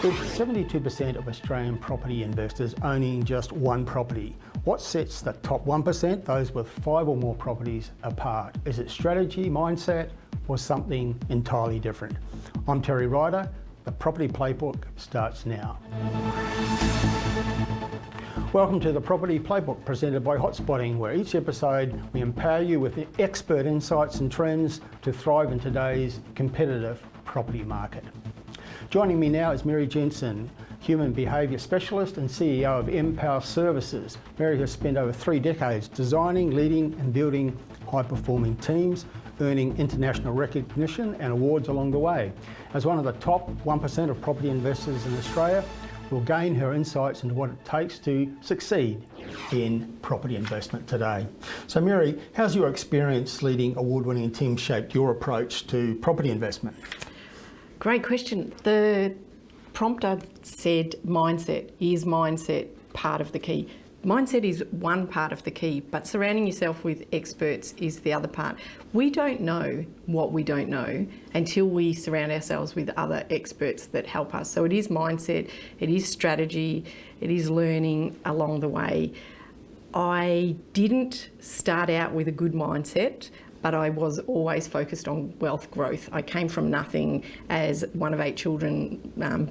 With 72% of Australian property investors owning just one property, what sets the top 1%, those with 5 or more properties, apart? Is it strategy, mindset, or something entirely different? I'm Terry Ryder. The Property Playbook starts now. Welcome to the Property Playbook presented by Hotspotting, where each episode we empower you with the expert insights and trends to thrive in today's competitive property market. Joining me now is Mary Jensen, Human Behaviour Specialist and CEO of Mpower Services. Mary has spent over 3 decades designing, leading and building high-performing teams, earning international recognition and awards along the way. As one of the top 1% of property investors in Australia, we'll gain her insights into what it takes to succeed in property investment today. So Mary, how's your experience leading award-winning teams shaped your approach to property investment? Great question. The prompter said mindset. Is mindset part of the key? Mindset is one part of the key, but surrounding yourself with experts is the other part. We don't know what we don't know until we surround ourselves with other experts that help us. So it is mindset, it is strategy, it is learning along the way. I didn't start out with a good mindset, but I was always focused on wealth growth. I came from nothing as one of 8 children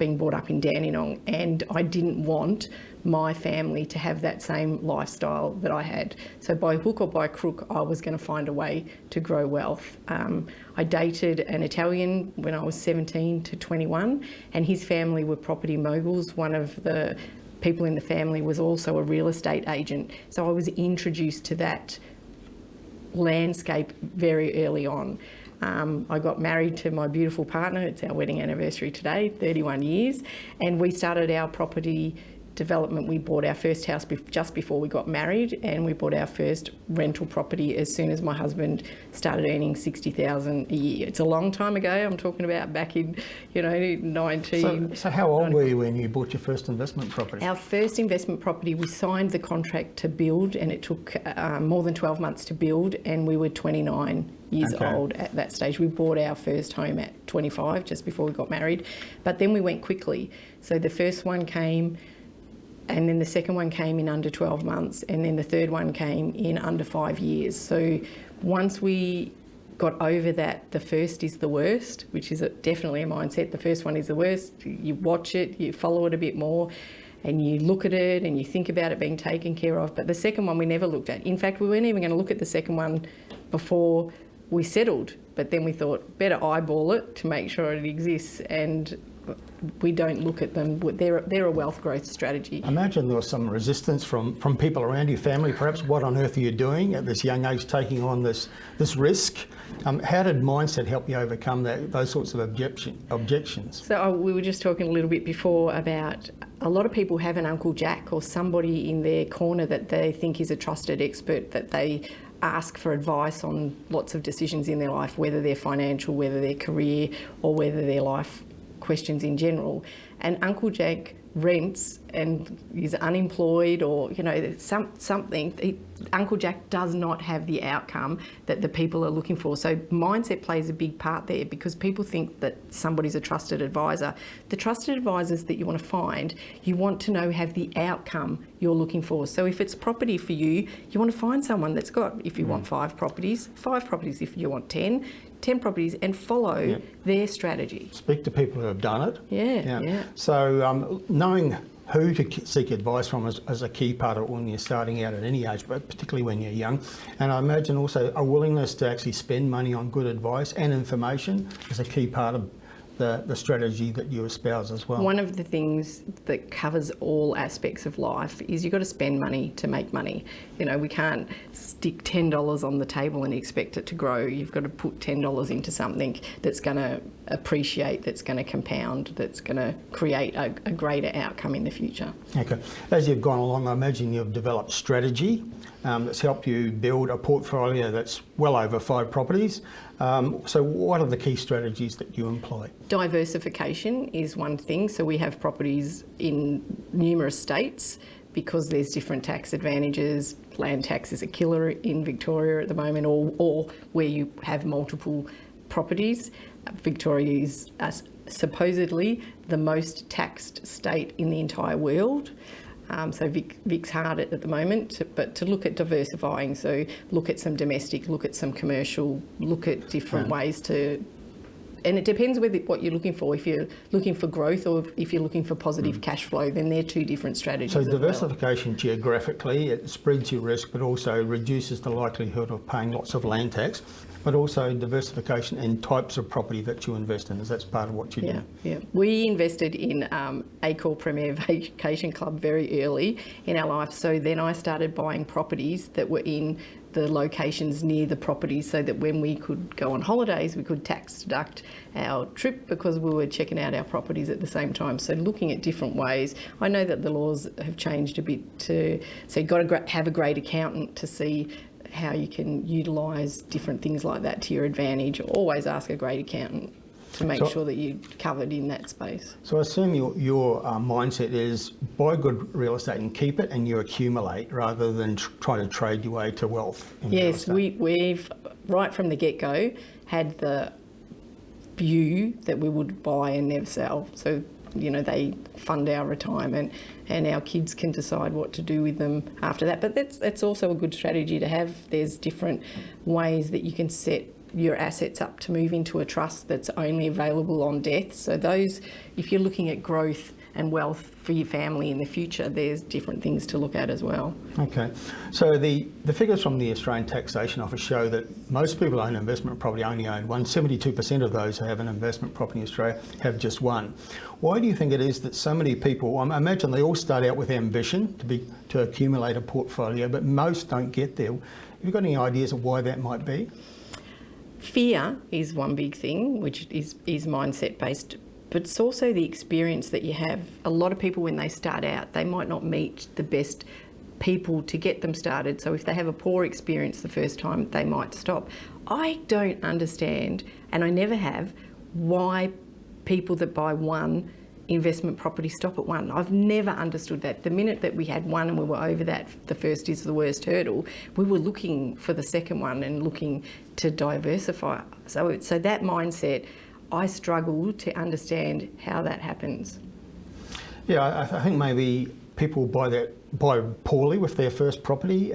being brought up in Dandenong, and I didn't want my family to have that same lifestyle that I had. So by hook or by crook, I was going to find a way to grow wealth. I dated an Italian when I was 17 to 21, and his family were property moguls. One of the people in the family was also a real estate agent. So I was introduced to that landscape very early on. I got married to my beautiful partner. It's our wedding anniversary today, 31 years, and we started our property development. We bought our first house just before we got married, and we bought our first rental property as soon as my husband started earning $60,000 a year. It's a long time ago. I'm talking about back in 19. So how old were you when you bought your first investment property? Our first investment property, we signed the contract to build, and it took more than 12 months to build, and we were 29 years old at that stage. We bought our first home at 25, just before we got married, but then we went quickly. So the first one came, and then the second one came in under 12 months, and then the third one came in under 5 years. So once we got over that, the first is the worst, which is definitely a mindset. The first one is the worst. You watch it, you follow it a bit more, and you look at it and you think about it being taken care of. But the second one we never looked at. In fact, we weren't even going to look at the second one before we settled. But then we thought, better eyeball it to make sure it exists, and we don't look at them. They're a wealth growth strategy. I imagine there was some resistance from people around your family. Perhaps, what on earth are you doing at this young age, taking on this risk? How did mindset help you overcome those sorts of objections? So we were just talking a little bit before about a lot of people have an Uncle Jack or somebody in their corner that they think is a trusted expert, that they ask for advice on lots of decisions in their life, whether they're financial, whether they're career, or whether they're life questions in general. And Uncle Jack rents and is unemployed, or something. Uncle Jack does not have the outcome that the people are looking for. So mindset plays a big part there, because people think that somebody's a trusted advisor. The trusted advisors that you want to find, you want to know have the outcome you're looking for. So if it's property for you, you want to find someone that's got, if you want 5 properties, 5 properties. If you want 10 properties, and follow their strategy. Speak to people who have done it. Yeah. So knowing who to seek advice from is a key part of it when you're starting out at any age, but particularly when you're young. And I imagine also a willingness to actually spend money on good advice and information is a key part of the strategy that you espouse as well. One of the things that covers all aspects of life is you've got to spend money to make money. We can't stick $10 on the table and expect it to grow. You've got to put $10 into something that's going to appreciate, that's going to compound, that's going to create a greater outcome in the future. Okay. As you've gone along, I imagine you've developed strategy that's helped you build a portfolio that's well over 5 properties. So what are the key strategies that you employ? Diversification is one thing. So we have properties in numerous states because there's different tax advantages. Land tax is a killer in Victoria at the moment, or where you have multiple properties. Victoria is supposedly the most taxed state in the entire world. So Vic's hard at the moment, but to look at diversifying, so look at some domestic, look at some commercial, look at different ways to, and it depends what you're looking for. If you're looking for growth or if you're looking for positive cash flow, then they're two different strategies. So diversification geographically, it spreads your risk, but also reduces the likelihood of paying lots of land tax, but also diversification in types of property that you invest in, as that's part of what you do. Yeah. We invested in Acor Premier Vacation Club very early in our life. So then I started buying properties that were in the locations near the properties, so that when we could go on holidays, we could tax deduct our trip because we were checking out our properties at the same time. So looking at different ways. I know that the laws have changed a bit so you've got to have a great accountant to see how you can utilise different things like that to your advantage. Always ask a great accountant to make sure that you're covered in that space. So I assume your mindset is buy good real estate and keep it, and you accumulate rather than try to trade your way to wealth. Yes, we've right from the get-go had the view that we would buy and never sell. So, they fund our retirement and our kids can decide what to do with them after that. But that's also a good strategy to have. There's different ways that you can set your assets up to move into a trust that's only available on death. So those, if you're looking at growth and wealth for your family in the future, there's different things to look at as well. Okay, so the figures from the Australian Taxation Office show that most people who own investment property only own one. 72% of those who have an investment property in Australia have just one. Why do you think it is that so many people, I imagine they all start out with ambition to accumulate a portfolio, but most don't get there? Have you got any ideas of why that might be? Fear is one big thing, which is mindset based, but it's also the experience that you have. A lot of people, when they start out, they might not meet the best people to get them started. So if they have a poor experience the first time, they might stop. I don't understand, and I never have, why people that buy one investment property stop at one. I've never understood that. The minute that we had one and we were over that, the first is the worst hurdle, we were looking for the second one and looking to diversify. So that mindset, I struggle to understand how that happens. Yeah, I think maybe people buy poorly with their first property.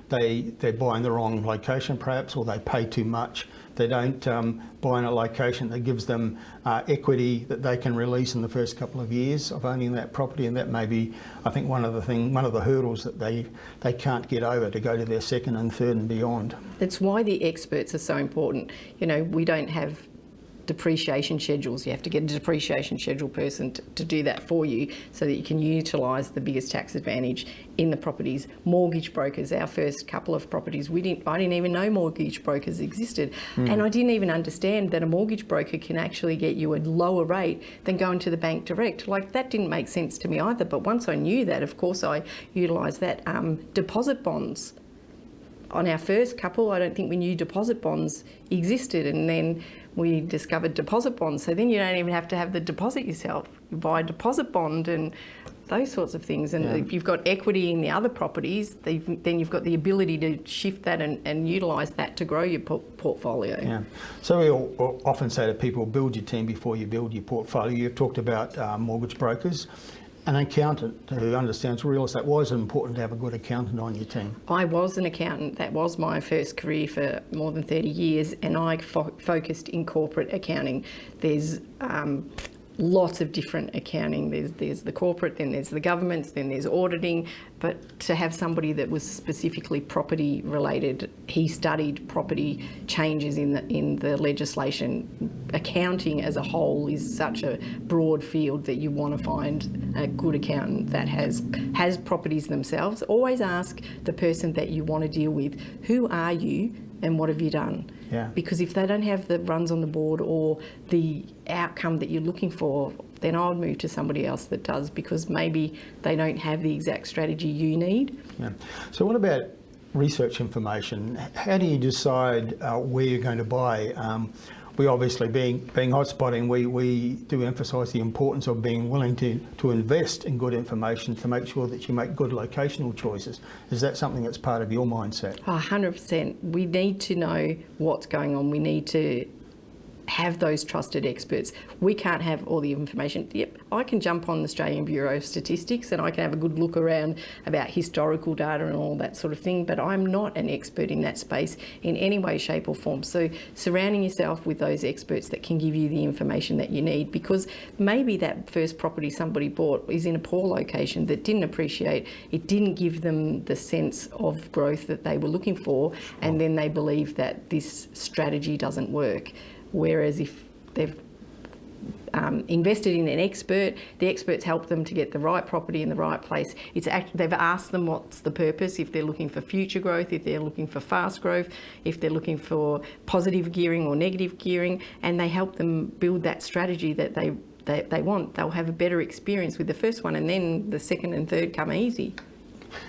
They buy in the wrong location perhaps, or they pay too much. They don't buy in a location that gives them equity that they can release in the first couple of years of owning that property, and that may be, I think, one of the hurdles that they can't get over to go to their second and third and beyond. That's why the experts are so important. We don't have depreciation schedules. You have to get a depreciation schedule person to do that for you, so that you can utilise the biggest tax advantage in the properties. Mortgage brokers, our first couple of properties, I didn't even know mortgage brokers existed, and I didn't even understand that a mortgage broker can actually get you a lower rate than going to the bank direct. Like, that didn't make sense to me either, but once I knew that, of course I utilised that. Deposit bonds. On our first couple, I don't think we knew deposit bonds existed, and then we discovered deposit bonds. So then you don't even have to have the deposit yourself. You buy a deposit bond and those sorts of things. And if you've got equity in the other properties, then you've got the ability to shift that and utilise that to grow your portfolio. Yeah. So we all often say to people, build your team before you build your portfolio. You've talked about mortgage brokers. An accountant who understands real estate. Why is it important to have a good accountant on your team? I was an accountant. That was my first career for more than 30 years, and I focused in corporate accounting. There's lots of different accounting. There's the corporate, then there's the governments, then there's auditing. But to have somebody that was specifically property related, he studied property changes in the legislation. Accounting as a whole is such a broad field that you want to find a good accountant that has properties themselves. Always ask the person that you want to deal with, who are you and what have you done? Yeah. Because if they don't have the runs on the board or the outcome that you're looking for, then I would move to somebody else that does, because maybe they don't have the exact strategy you need. Yeah. So what about research information? How do you decide where you're going to buy? We obviously, being hotspotting, we do emphasise the importance of being willing to invest in good information to make sure that you make good locational choices. Is that something that's part of your mindset? 100%. We need to know what's going on. We need to have those trusted experts. We can't have all the information. Yep, I can jump on the Australian Bureau of Statistics and I can have a good look around about historical data and all that sort of thing, but I'm not an expert in that space in any way, shape or form. So surrounding yourself with those experts that can give you the information that you need, because maybe that first property somebody bought is in a poor location that didn't appreciate, it didn't give them the sense of growth that they were looking for, and then they believe that this strategy doesn't work. Whereas if they've invested in an expert, the experts help them to get the right property in the right place. They've asked them what's the purpose, if they're looking for future growth, if they're looking for fast growth, if they're looking for positive gearing or negative gearing, and they help them build that strategy that they want. They'll have a better experience with the first one, and then the second and third come easy.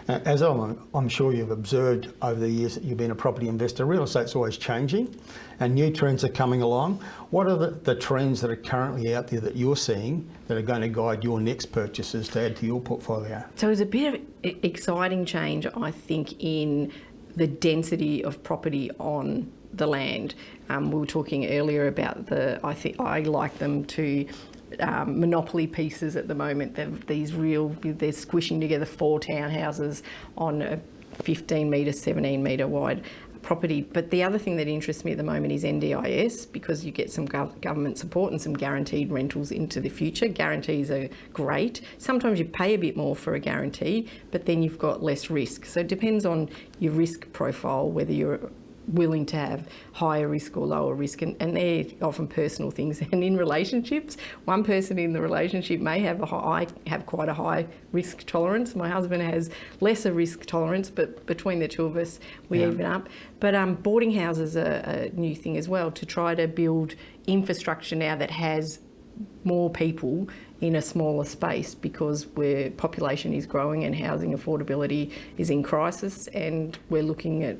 As I'm sure you've observed over the years that you've been a property investor, real estate's always changing and new trends are coming along. What are the trends that are currently out there that you're seeing that are going to guide your next purchases to add to your portfolio? So there's a bit of exciting change, I think, in the density of property on the land. We were talking earlier about I like them to monopoly pieces at the moment. They're squishing together 4 townhouses on a 15 metre, 17 metre wide property. But the other thing that interests me at the moment is NDIS, because you get some government support and some guaranteed rentals into the future. Guarantees are great. Sometimes you pay a bit more for a guarantee, but then you've got less risk. So it depends on your risk profile, whether you're willing to have higher risk or lower risk, and they're often personal things. And in relationships, one person in the relationship may have quite a high risk tolerance. My husband has lesser risk tolerance, but between the two of us, we even up. But boarding houses are a new thing as well, to try to build infrastructure now that has more people in a smaller space, because where population is growing and housing affordability is in crisis, and we're looking at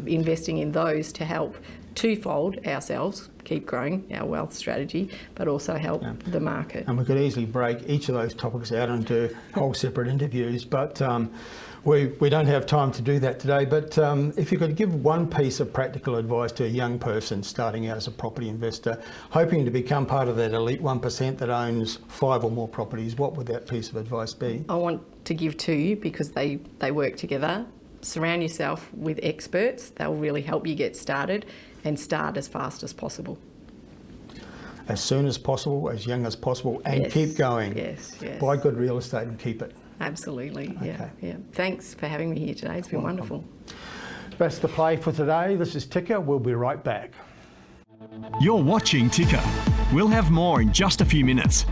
investing in those to help twofold ourselves, keep growing our wealth strategy, but also help the market. And we could easily break each of those topics out into whole separate interviews, but we don't have time to do that today. But if you could give one piece of practical advice to a young person starting out as a property investor, hoping to become part of that elite 1% that owns 5 or more properties, what would that piece of advice be? I want to give 2 because they work together. Surround yourself with experts. They'll really help you get started, and start as fast as possible. As soon as possible, as young as possible, and keep going. Yes. Buy good real estate and keep it. Absolutely, yeah. Thanks for having me here today. It's been wonderful. That's the play for today. This is Ticker. We'll be right back. You're watching Ticker. We'll have more in just a few minutes.